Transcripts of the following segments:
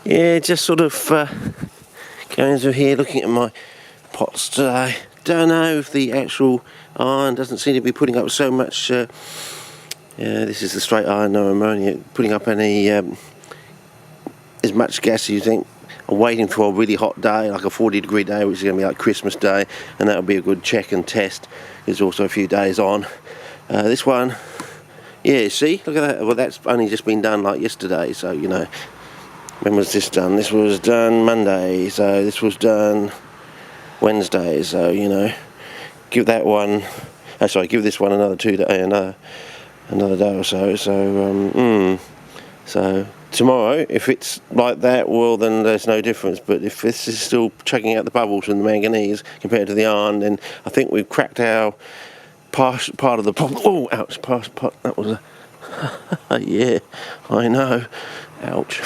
Yeah, just sort of going through here looking at my pots today. Don't know if the actual iron doesn't seem to be putting up so much, this is the straight iron, no ammonia, putting up any as much gas as you think. I'm waiting for a really hot day, like a 40-degree day, which is going to be like Christmas Day, and that'll be a good check and test. There's also a few days on. This one, yeah, see, look at that. Well, that's only just been done like yesterday, so you know. When was this done? This was done Monday, so this was done Wednesday, so you know, give that one, give this one another 2 days, another day or so. So tomorrow, if it's like that, well then there's no difference. But if this is still chugging out the bubbles from the manganese compared to the iron, then I think we've cracked our part of the problem. Oh, ouch! That was a yeah, I know. Ouch.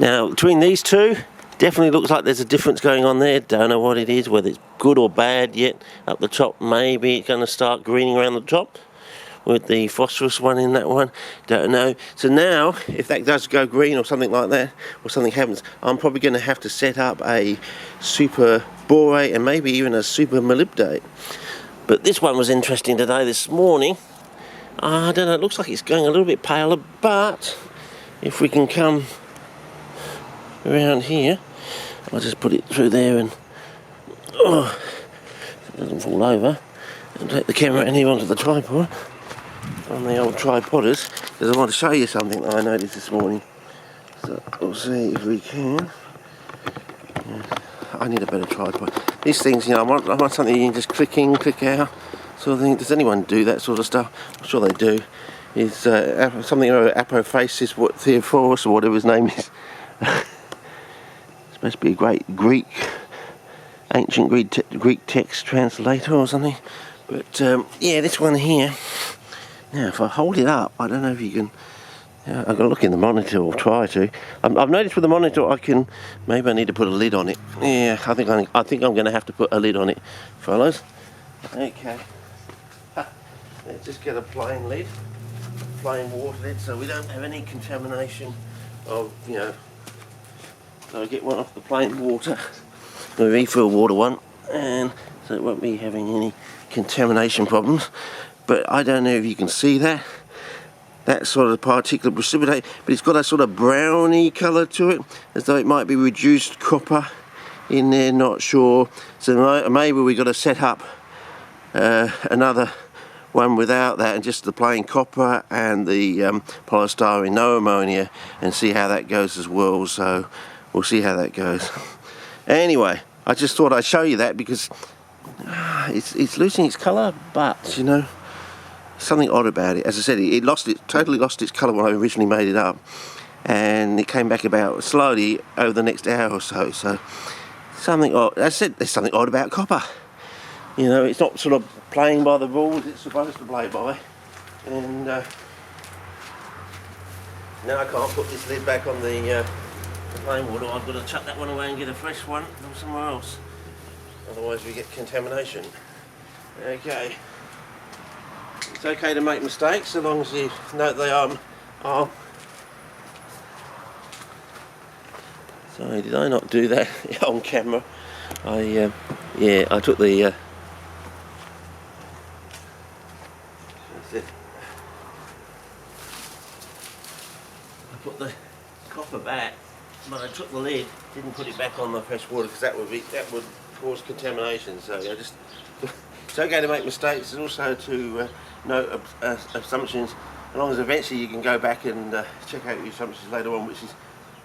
Now, between these two, definitely looks like there's a difference going on there. Don't know what it is, whether it's good or bad yet. Up the top, maybe it's going to start greening around the top with the phosphorus one in that one. Don't know. So now, if that does go green or something like that, or something happens, I'm probably going to have to set up a super borate and maybe even a super molybdate. But this one was interesting today, this morning. I don't know, it looks like it's going a little bit paler, but if we can come around here, I'll just put it through there and it doesn't fall over, and take the camera in here onto the tripod on the old tripoders, because I want to show you something that I noticed this morning. So we'll see if we can. I need a better tripod. These things, you know, I want something you can just click in, click out sort of thing. Does anyone do that sort of stuff? I'm sure they do. It's something like apophasis, Theophorus, or whatever his name is. Supposed to be a great ancient Greek text translator or something. But yeah, this one here. Now, if I hold it up, I don't know if you can. I've got to look in the monitor, or try to. I've noticed with the monitor, maybe I need to put a lid on it. Yeah, I think I'm going to have to put a lid on it, fellas. Okay. Let's just get a plain lid, plain water lid, so we don't have any contamination of, you know. So I get one off the plain water, the refill water one, and so it won't be having any contamination problems. But I don't know if you can see that sort of particulate precipitate, but it's got a sort of browny colour to it, as though it might be reduced copper in there, not sure. So maybe we've got to set up another one without that, and just the plain copper and the polystyrene, no ammonia, and see how that goes as well. So we'll see how that goes. Anyway, I just thought I'd show you that because it's losing its colour, but you know, something odd about it. As I said, it totally lost its colour when I originally made it up, and it came back about slowly over the next hour or so. So something odd. As I said, there's something odd about copper. You know, it's not sort of playing by the rules it's supposed to play by. And now I can't put this lid back on the plain water. I've got to chuck that one away and get a fresh one from somewhere else. Otherwise we get contamination. Okay. It's okay to make mistakes, so long as you know they are. Sorry, did I not do that on camera? I took the. That's it. I put the copper back, but I took the lid, didn't put it back on the fresh water because that would cause contamination. So I just. It's okay to make mistakes, and also to note assumptions, as long as eventually you can go back and check out your assumptions later on, which is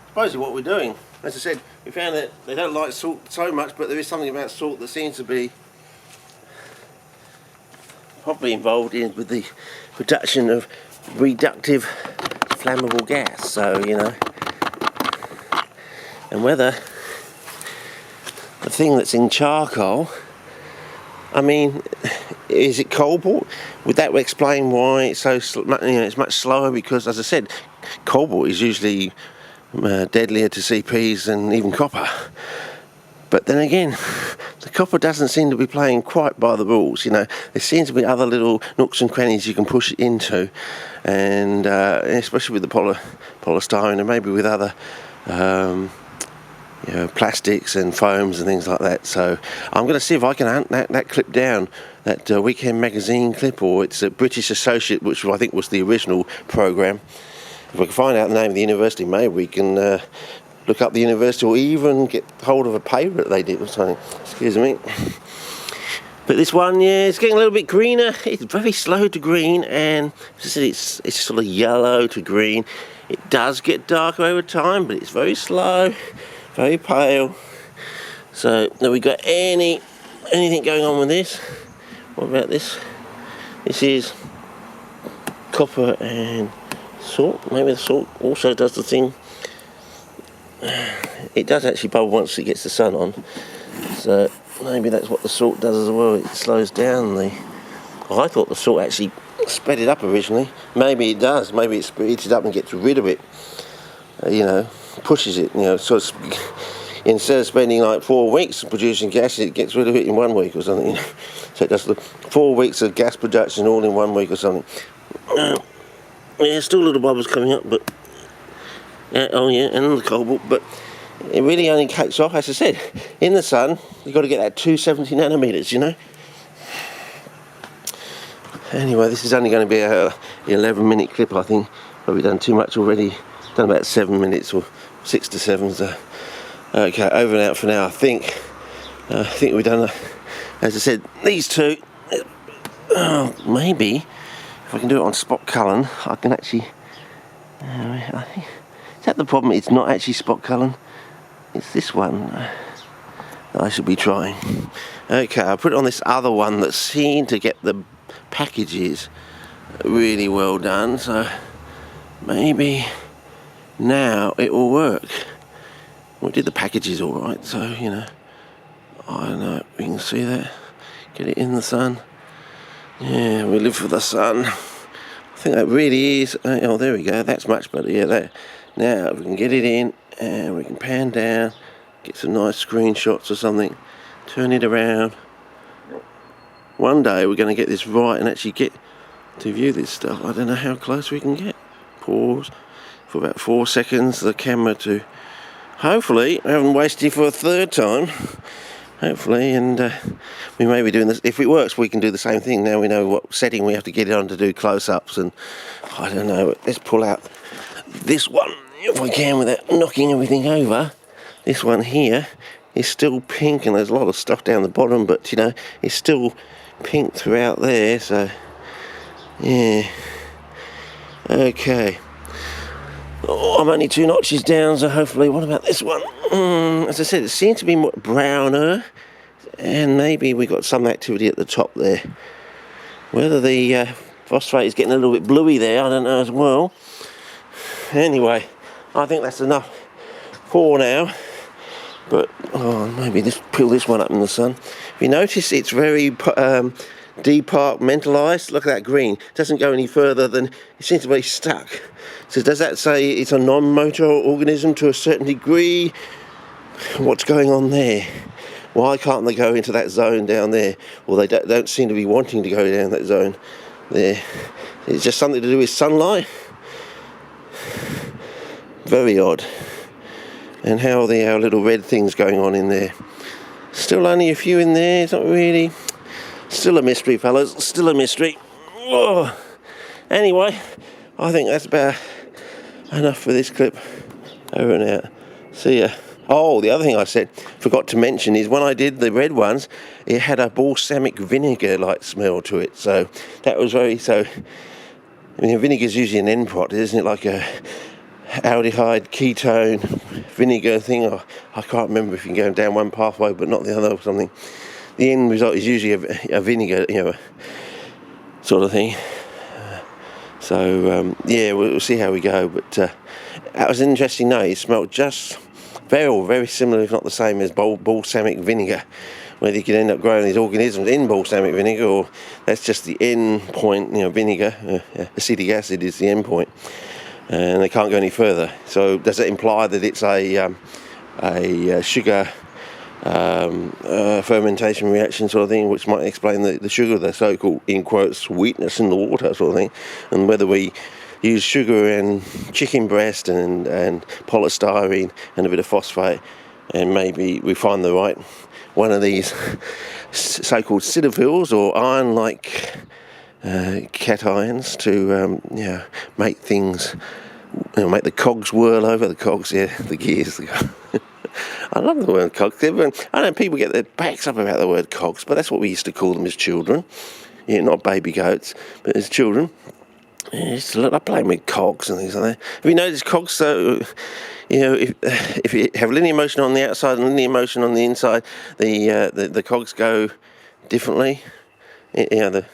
supposedly what we're doing. As I said, we found that they don't like salt so much, but there is something about salt that seems to be probably involved with the production of reductive flammable gas. So, you know, and whether the thing that's in charcoal, I mean, is it cobalt? Would that explain why it's so, it's much slower? Because, as I said, cobalt is usually deadlier to CPs than even copper. But then again, the copper doesn't seem to be playing quite by the rules. You know, there seems to be other little nooks and crannies you can push it into, and especially with the polystyrene, and maybe with other you know, plastics and foams and things like that. So I'm going to see if I can hunt that clip down, that Weekend Magazine clip, or it's a British Associate, which I think was the original program. If we can find out the name of the university, maybe we can look up the university, or even get hold of a paper that they did or something. Excuse me. But this one, yeah, it's getting a little bit greener. It's very slow to green, and as I said, it's sort of yellow to green. It does get darker over time, but it's very slow, very pale. So, have we got anything going on with this? What about this? This is copper and salt. Maybe the salt also does the thing. It does actually bubble once it gets the sun on, so maybe that's what the salt does as well. It slows down the... I thought the salt actually sped it up originally. Maybe it does. Maybe it speeds it up and gets rid of it. You know, pushes it. You know, sort of, instead of spending like 4 weeks producing gas, it gets rid of it in 1 week or something. You know? So it does the 4 weeks of gas production all in 1 week or something. Yeah, still little bubbles coming up, but... oh yeah, and the cobalt, but it really only takes off, as I said, in the sun. You've got to get that 270 nanometers, you know. Anyway, this is only going to be a 11-minute clip, I think. Probably done too much already. Done about 7 minutes or 6 to 7. So okay, over and out for now. I think we've done. As I said, these two. Maybe if I can do it on spot culling, I can actually. I think. Is that the problem? It's not actually spot culling. It's this one that I should be trying. Okay, I'll put it on this other one that seemed to get the packages really well done. So maybe now it will work. We did the packages all right. So, you know, I don't know. We can see that. Get it in the sun. Yeah, we live for the sun. I think that really is. Oh, there we go. That's much better. Yeah, that. Now, if we can get it in, and we can pan down, get some nice screenshots or something, turn it around. One day we're going to get this right and actually get to view this stuff. I don't know how close we can get. Pause for about 4 seconds, the camera to... Hopefully, I haven't wasted it for a third time. Hopefully, and we may be doing this. If it works, we can do the same thing. Now we know what setting we have to get it on to do close-ups, and I don't know, let's pull out this one, if I can, without knocking everything over. This one here is still pink, and there's a lot of stuff down the bottom, but you know, it's still pink throughout there, so yeah. Okay. Oh, I'm only 2 notches down, so hopefully, what about this one? As I said, it seems to be more browner, and maybe we got some activity at the top there. Whether the phosphate is getting a little bit bluey there, I don't know as well. Anyway, I think that's enough for now. But maybe peel this one up in the sun. If you notice, it's very departmentalized. Look at that green. It doesn't go any further than it seems to be stuck. So does that say it's a non-motor organism to a certain degree? What's going on there? Why can't they go into that zone down there? Well, they don't seem to be wanting to go down that zone there. It's just something to do with sunlight. Very odd. And how are our little red things going on in there? Still only a few in there. It's not really. Still a mystery, fellas. Still a mystery. Oh. Anyway, I think that's about enough for this clip. Over and out. See ya. Oh, the other thing I forgot to mention is when I did the red ones, it had a balsamic vinegar-like smell to it. So that was I mean, vinegar is usually an end product, isn't it? Like a aldehyde ketone vinegar thing. Or I can't remember if you can go down one pathway but not the other or something. The end result is usually a vinegar, you know, sort of thing. So yeah, we'll see how we go. But that was an interesting note. It smelled just very similar, if not the same, as balsamic vinegar. Whether you can end up growing these organisms in balsamic vinegar, or that's just the end point, you know, vinegar, acetic acid is the end point, and they can't go any further. So does it imply that it's a sugar fermentation reaction sort of thing, which might explain the sugar, the so-called, in quotes, sweetness in the water sort of thing, and whether we use sugar and chicken breast and polystyrene and a bit of phosphate, and maybe we find the right one of these so-called citophiles or iron-like cations to make things, make the cogs whirl over. The cogs, the gears. I love the word cogs. I know people get their backs up about the word cogs, but that's what we used to call them as children. Yeah, not baby goats, but as children. I play with cogs and things like that. Have you noticed cogs? So, if you have linear motion on the outside and linear motion on the inside, the cogs go differently. The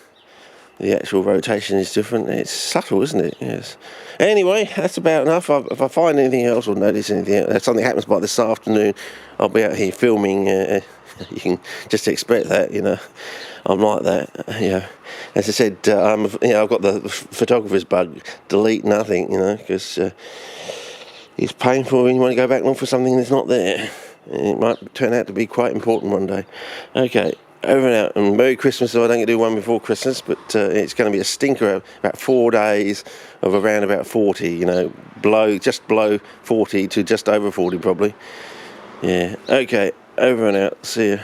actual rotation is different. It's subtle, isn't it? Yes. Anyway, that's about enough. If I find anything else or notice anything else, something happens by this afternoon, I'll be out here filming. You can just expect that, I'm like that, As I said, I've got the photographer's bug, delete nothing, because it's painful when you want to go back and look for something that's not there. It might turn out to be quite important one day. Okay, over and out, and Merry Christmas. So I don't get to do one before Christmas, but it's going to be a stinker of about 4 days of around about 40, just below 40 to just over 40 probably. Yeah, okay, over and out, see ya.